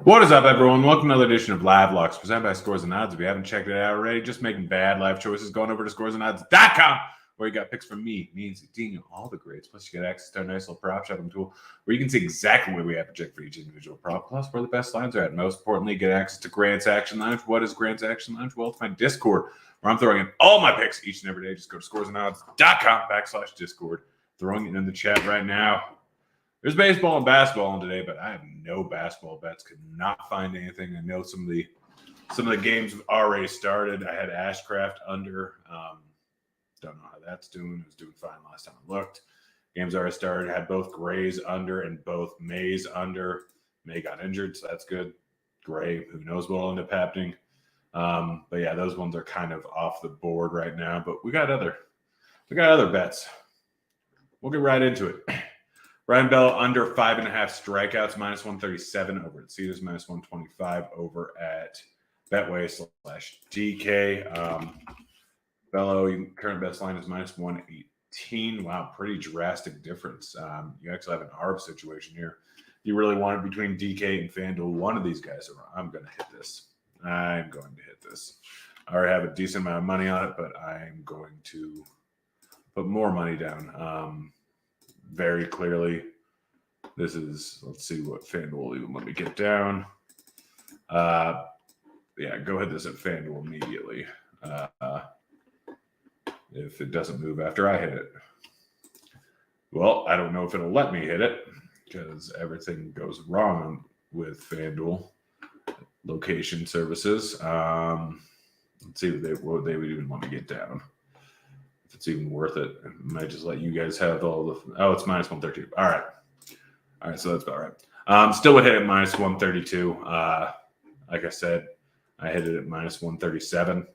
What is up, everyone? Welcome to another edition of Live Locks presented by Scores and Odds. If you haven't checked it out already, just making bad life choices, going over to scoresandodds.com, where you got picks from me and Daniel, all the grades. Plus, you get access to our nice little prop shopping tool where you can see exactly where we have project for each individual prop, plus where the best lines are at. Most importantly, get access to Grant's Action Lounge. What is Grant's Action Lounge? Well, it's my Discord where I'm throwing in all my picks each and every day. Just go to scoresandodds.com/Discord. Throwing it in the chat right now. There's baseball and basketball in today, but I have no basketball bets. Could not find anything. I know some of the games have already started. I had Ashcraft under. Don't know how that's doing. It was doing fine last time I looked. Games already started. I had both Grays under and both Mays under. May got injured, so that's good. Gray, who knows what will end up happening. But yeah, those ones are kind of off the board right now. But we got other bets. We'll get right into it. Ryan Bell under 5.5 strikeouts, minus 137 over at Cedars, minus 125 over at Betway/DK. Bello, current best line is minus 118. Wow, pretty drastic difference. You actually have an ARB situation here. You really want it between DK and FanDuel. One of these guys are. I'm going to hit this. I already have a decent amount of money on it, but I'm going to put more money down. Very clearly, this is, let's see what FanDuel will even let me get down. Yeah, go hit this at FanDuel immediately. If it doesn't move after I hit it. Well, I don't know if it'll let me hit it because everything goes wrong with FanDuel location services. Let's see what they would even want to get down. It's even worth it. I might just let you guys have all the. Oh, it's minus 132. All right, so that's about right. Still would hit at minus 132. Like I said, I hit it at minus 137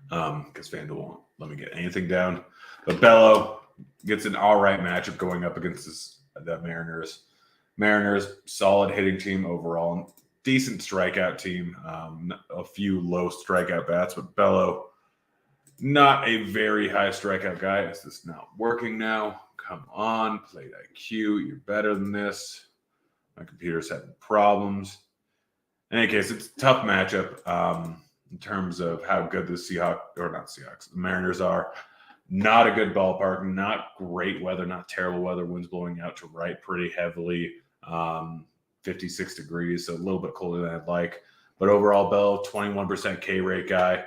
because FanDuel won't let me get anything down. But Bello gets an all right matchup going up against the Mariners. Mariners, solid hitting team overall, decent strikeout team. A few low strikeout bats, but Bello. Not a very high strikeout guy. Is this not working now? Come on, plate IQ. You're better than this. My computer's having problems. In any case, it's a tough matchup in terms of how good the Mariners are. Not a good ballpark. Not great weather. Not terrible weather. Winds blowing out to right pretty heavily. 56 degrees, so a little bit colder than I'd like. But overall, Bell, 21% K rate guy.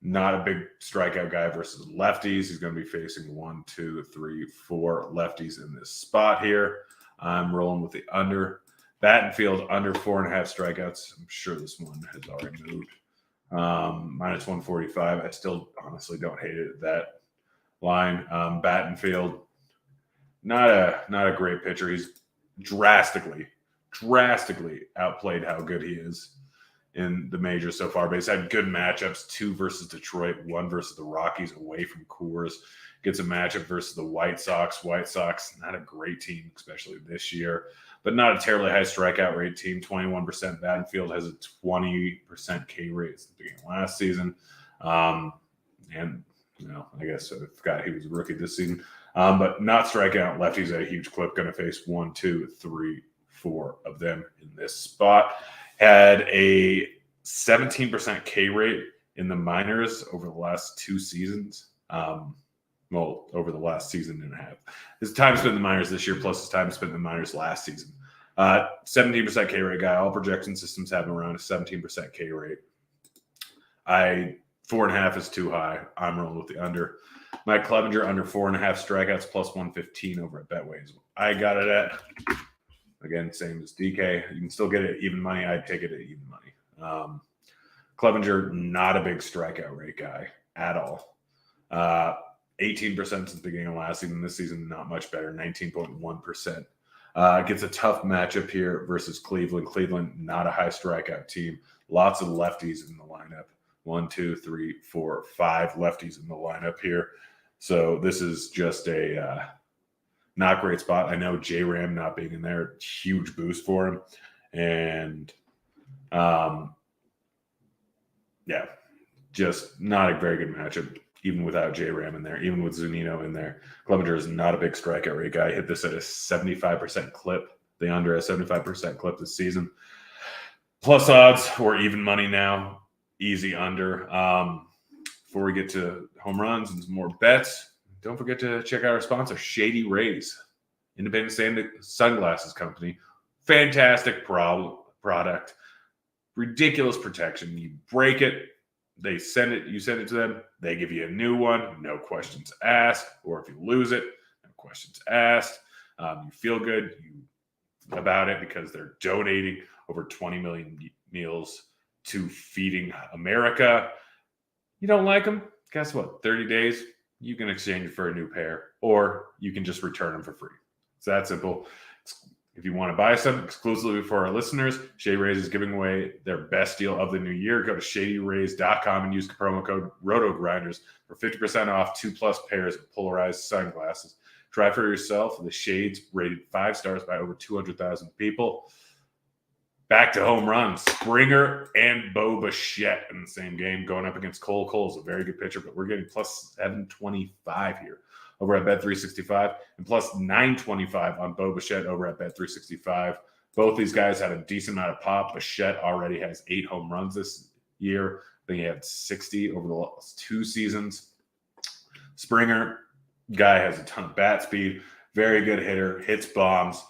Not a big strikeout guy versus lefties. He's going to be facing 1, 2, 3, 4 lefties in this spot here. I'm rolling with the under. Battenfield under 4.5 strikeouts. I'm sure this one has already moved. Minus 145. I still honestly don't hate it at that line. Battenfield, not a great pitcher. He's drastically outplayed how good he is in the majors so far, but he's had good matchups, 2 versus Detroit, 1 versus the Rockies away from Coors. Gets a matchup versus the White Sox. White Sox, not a great team, especially this year, but not a terribly high strikeout rate team. 21%. Battenfield has a 20% K rate at the beginning of last season. And, I guess I forgot he was a rookie this season. But not striking out lefties at a huge clip. Going to face 1, 2, 3, 4 of them in this spot. Had a 17% K rate in the minors over the last 2 seasons. Over the last season and a half. His time spent in the minors this year plus his time spent in the minors last season. 17% K rate guy. All projection systems have him around a 17% K rate. 4.5 is too high. I'm rolling with the under. Mike Clevenger under 4.5 strikeouts plus 115 over at Betway. I got it at. Again, same as DK. You can still get it at even money. I'd take it at even money. Clevenger, not a big strikeout rate guy at all. 18% since the beginning of last season. This season, not much better, 19.1%. Gets a tough matchup here versus Cleveland. Cleveland, not a high strikeout team. Lots of lefties in the lineup. 1, 2, 3, 4, 5 lefties in the lineup here. So this is just a not great spot. I know J-Ram not being in there, huge boost for him. And, just not a very good matchup, even without J-Ram in there, even with Zunino in there. Clevenger is not a big strikeout rate guy. Hit this at a 75% clip the under at 75% clip this season. Plus odds or even money now, easy under. Before we get to home runs and some more bets, don't forget to check out our sponsor, Shady Rays, independent sunglasses company. Fantastic product, ridiculous protection. You break it, you send it to them, they give you a new one, no questions asked. Or if you lose it, no questions asked. You feel good about it because they're donating over 20 million meals to Feeding America. You don't like them? Guess what? 30 days, you can exchange it for a new pair, or you can just return them for free. It's that simple. If you want to buy some exclusively for our listeners, Shady Rays is giving away their best deal of the new year. Go to shadyrays.com and use the promo code ROTOGRINDERS for 50% off 2+ pairs of polarized sunglasses. Try for yourself. The shades rated 5 stars by over 200,000 people. Back to home runs. Springer and Bo Bichette in the same game going up against Cole. Cole's a very good pitcher, but we're getting plus 725 here over at Bet365 and plus 925 on Bo Bichette over at Bet365. Both these guys had a decent amount of pop. Bichette already has 8 home runs this year. I think he had 60 over the last 2 seasons. Springer, guy has a ton of bat speed, very good hitter, hits bombs.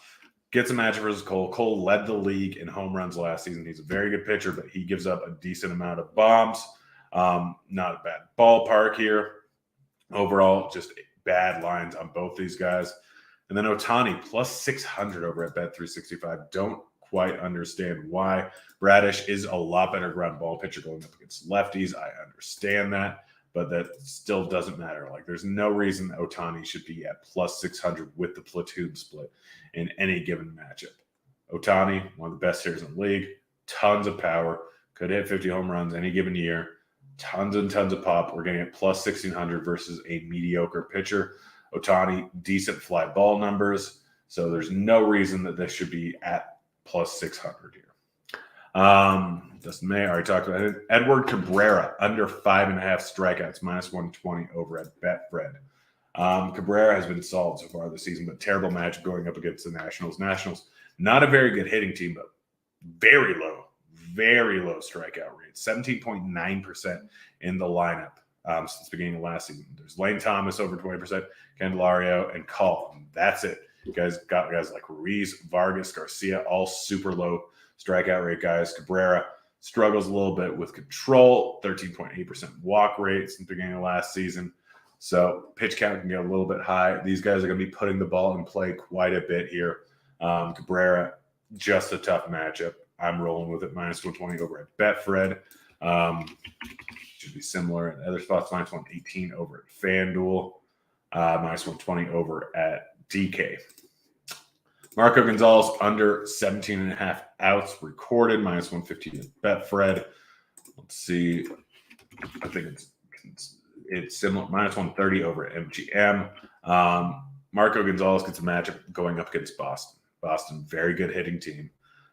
Gets a matchup versus Cole. Cole led the league in home runs last season. He's a very good pitcher, but he gives up a decent amount of bombs. Not a bad ballpark here. Overall, just bad lines on both these guys. And then Ohtani, plus 600 over at Bet365. Don't quite understand why. Bradish is a lot better ground ball pitcher going up against lefties. I understand that, but that still doesn't matter. Like, there's no reason Ohtani should be at plus 600 with the platoon split in any given matchup. Ohtani, one of the best hitters in the league, tons of power, could hit 50 home runs any given year, tons and tons of pop. We're getting at plus 1,600 versus a mediocre pitcher. Ohtani, decent fly ball numbers, so there's no reason that this should be at plus 600 here. Dustin May, I already talked about it. Edward Cabrera, under 5.5 strikeouts, minus 120 over at Betfred. Cabrera has been solid so far this season, but terrible match going up against the Nationals. Nationals, not a very good hitting team, but very low strikeout rate. 17.9% in the lineup since the beginning of last season. There's Lane Thomas over 20%, Candelario, and Call. That's it. You guys got guys like Ruiz, Vargas, Garcia, all super low strikeout rate guys. Cabrera struggles a little bit with control, 13.8% walk rate since the beginning of last season. So pitch count can get a little bit high. These guys are going to be putting the ball in play quite a bit here. Cabrera, just a tough matchup. I'm rolling with it, minus 120 over at Betfred. Should be similar in other spots, minus 118 over at FanDuel, minus 120 over at DK. Marco Gonzalez, under 17.5 outs recorded, minus 115 at Betfred. Let's see. I think it's similar, minus 130 over at MGM. Marco Gonzalez gets a matchup going up against Boston. Boston, very good hitting team.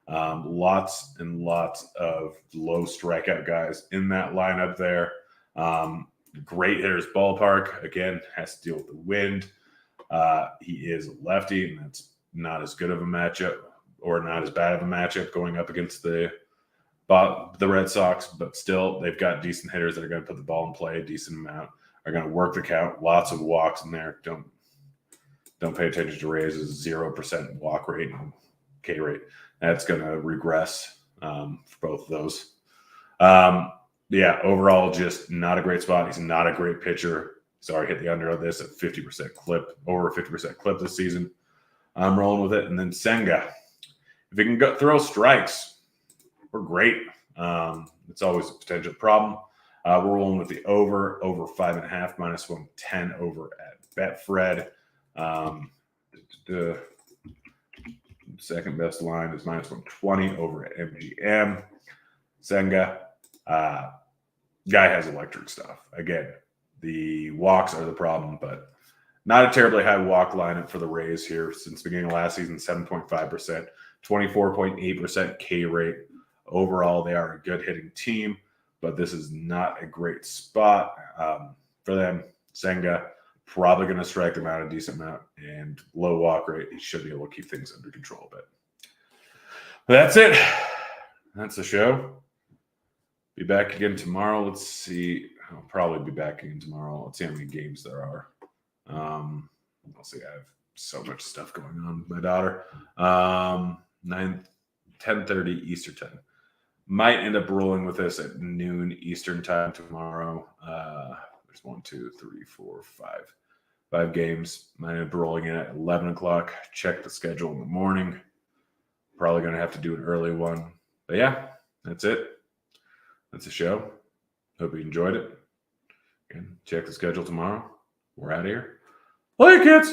Lots and lots of low strikeout guys in that lineup there. Great hitters ballpark. Again, has to deal with the wind. He is a lefty, and that's not as good of a matchup, or not as bad of a matchup going up against the Red Sox, but still they've got decent hitters that are going to put the ball in play a decent amount, are going to work the count, lots of walks in there. Don't pay attention to Reyes' 0% walk rate and K rate. That's going to regress for both of those. Overall, just not a great spot. He's not a great pitcher. He's already hit the under of this at 50% clip, over 50% clip this season. I'm rolling with it. And then Senga. If he can throw strikes, we're great. It's always a potential problem. We're rolling with the over 5.5, minus 110 over at Betfred. The second best line is minus 120 over at MGM. Senga, guy has electric stuff. Again, the walks are the problem, but not a terribly high walk lineup for the Rays here since the beginning of last season, 7.5%, 24.8% K rate. Overall, they are a good hitting team, but this is not a great spot for them. Senga, probably going to strike them out a decent amount, and low walk rate. He should be able to keep things under control a bit. That's it. That's the show. Be back again tomorrow. Let's see. I'll probably be back again tomorrow. Let's see how many games there are. I'll see. I have so much stuff going on with my daughter. 10:30 Eastern time. Might end up rolling with this at noon Eastern time tomorrow. There's 1, 2, 3, 4, 5 games. Might end up rolling in at 11 o'clock. Check the schedule in the morning. Probably going to have to do an early one. But yeah, that's it. That's the show. Hope you enjoyed it. And check the schedule tomorrow. We're out of here. Play, kids!